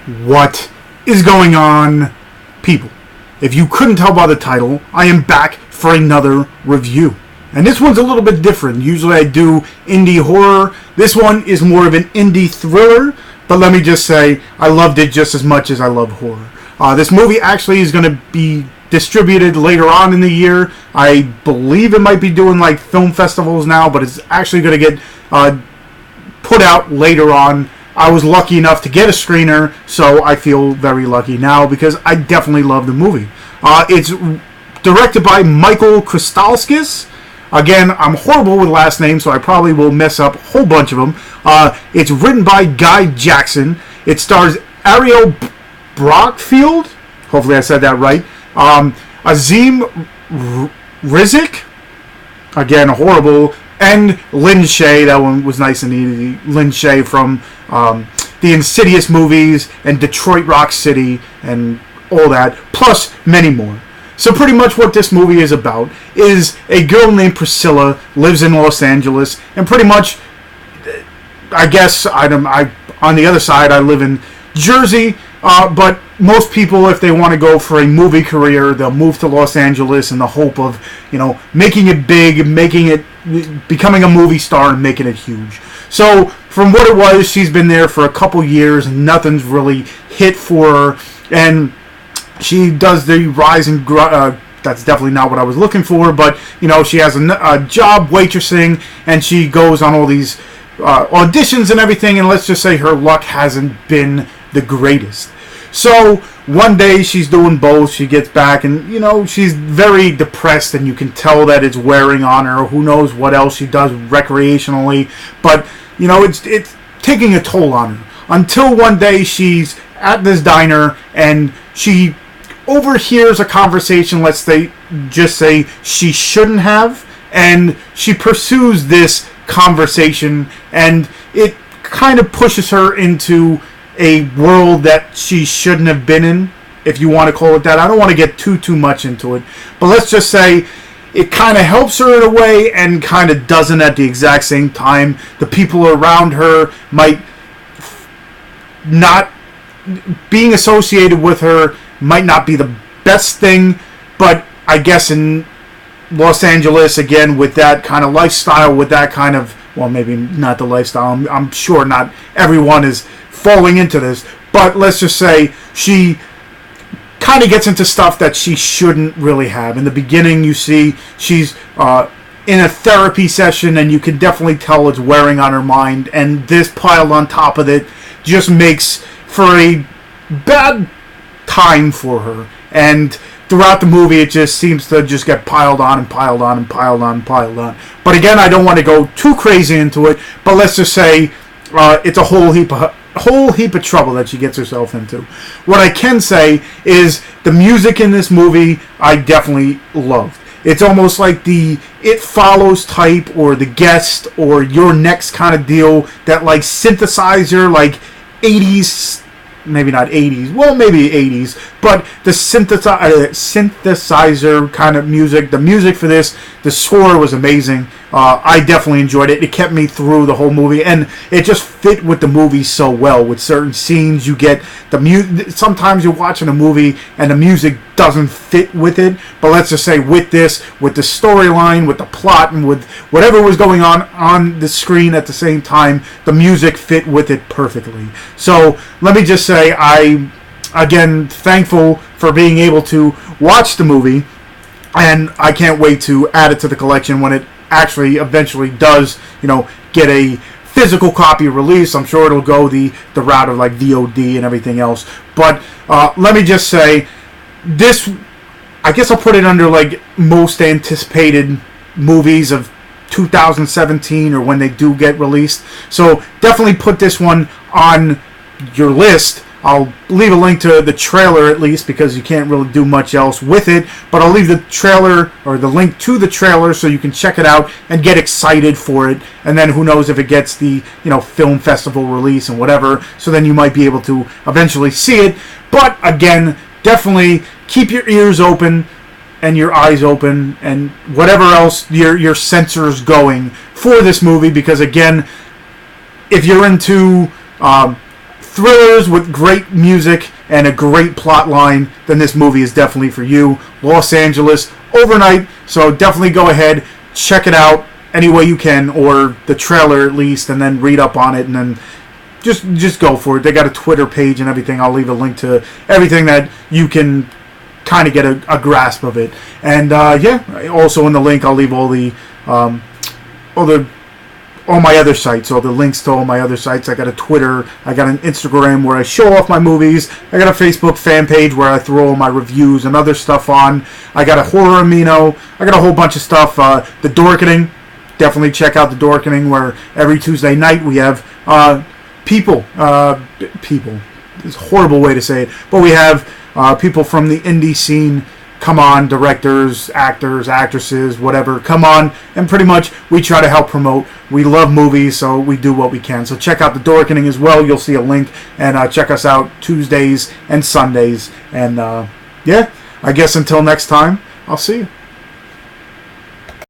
What is going on, people? If you couldn't tell by the title, I am back for another review. And this one's a little bit different. Usually I do indie horror. This one is more of an indie thriller. But let me just say, I loved it just as much as I love horror. This movie actually is going to be distributed later on in the year. I believe it might be doing like film festivals now, but it's actually going to get put out later on. I was lucky enough to get a screener, so I feel very lucky now because I definitely love the movie. It's directed by Michael Chrisoulakis. Again, I'm horrible with last names, so I probably will mess up a whole bunch of them. It's written by Guy Jackson. It stars Ariel Brockfield. Hopefully I said that right. Azim Rizik. Again, horrible. And Lynn Shaye. That one was nice and easy. Lynn Shaye from the Insidious movies and Detroit Rock City and all that. Plus many more. So pretty much what this movie is about is a girl named Priscilla lives in Los Angeles, and pretty much, I guess, I on the other side, I live in Jersey, but most people, if they want to go for a movie career, they'll move to Los Angeles in the hope of, making it big, becoming a movie star and making it huge. So from what it was, she's been there for a couple years, and nothing's really hit for her, and she does the rise and that's definitely not what I was looking for, but she has a job waitressing, and she goes on all these auditions and everything, and let's just say her luck hasn't been the greatest. So one day she's doing both. She gets back, and she's very depressed, and you can tell that it's wearing on her. Who knows what else she does recreationally, but it's taking a toll on her. Until one day she's at this diner and she overhears a conversation, just say she shouldn't have, and she pursues this conversation, and it kind of pushes her into a world that she shouldn't have been in, if you want to call it that. I don't want to get too much into it, but let's just say it kind of helps her in a way and kind of doesn't at the exact same time. The people around her might not, being associated with her might not be the best thing, but I guess in Los Angeles, again, with that kind of lifestyle, with that kind of, well, maybe not the lifestyle, I'm sure not everyone is falling into this, but let's just say she kind of gets into stuff that she shouldn't really have. In the beginning, you see she's in a therapy session, and you can definitely tell it's wearing on her mind, and this piled on top of it just makes for a bad time for her, and throughout the movie it just seems to just get piled on and piled on and piled on and piled on. But again, I don't want to go too crazy into it, but let's just say it's a whole heap of trouble that she gets herself into. What I can say is the music in this movie I definitely loved. It's almost like the It Follows type, or The Guest, or Your Next kind of deal, that like synthesizer, like 80s, maybe not 80s, well, maybe 80s, but the synthesizer kind of music. The music for this, the score was amazing. I definitely enjoyed it. It kept me through the whole movie, and it just fit with the movie so well. With certain scenes, you get the music. Sometimes you're watching a movie and the music doesn't fit with it, but let's just say with this, with the storyline, with the plot, and with whatever was going on the screen at the same time, the music fit with it perfectly. So let me just say, I again thankful for being able to watch the movie, and I can't wait to add it to the collection when it actually eventually does, get a physical copy release. I'm sure it'll go the route of like VOD and everything else. But let me just say, this, I guess I'll put it under like most anticipated movies of 2017, or when they do get released. So definitely put this one on your list. I'll leave a link to the trailer at least, because you can't really do much else with it, but I'll leave the trailer, or the link to the trailer, so you can check it out and get excited for it. And then who knows if it gets the film festival release and whatever, so then you might be able to eventually see it. But again, definitely keep your ears open and your eyes open, and whatever else your sensors going for this movie, because again, if you're into thrillers with great music and a great plot line, then this movie is definitely for you. Los Angeles, overnight, so definitely go ahead, check it out any way you can, or the trailer at least, and then read up on it, and then just go for it. They got a Twitter page and everything. I'll leave a link to everything that you can kind of get a grasp of it. And also in the link I'll leave all my other sites, all the links to all my other sites. I got a Twitter, I got an Instagram where I show off my movies, I got a Facebook fan page where I throw all my reviews and other stuff on, I got a horror amino, I got a whole bunch of stuff. The Dorkening, definitely check out the Dorkening, where every Tuesday night we have people, it's a horrible way to say it, but we have people from the indie scene come on, directors, actors, actresses, whatever, come on, and pretty much we try to help promote. We love movies, so we do what we can. So check out the Dorkening as well. You'll see a link, and check us out Tuesdays and Sundays. And I guess until next time, I'll see you.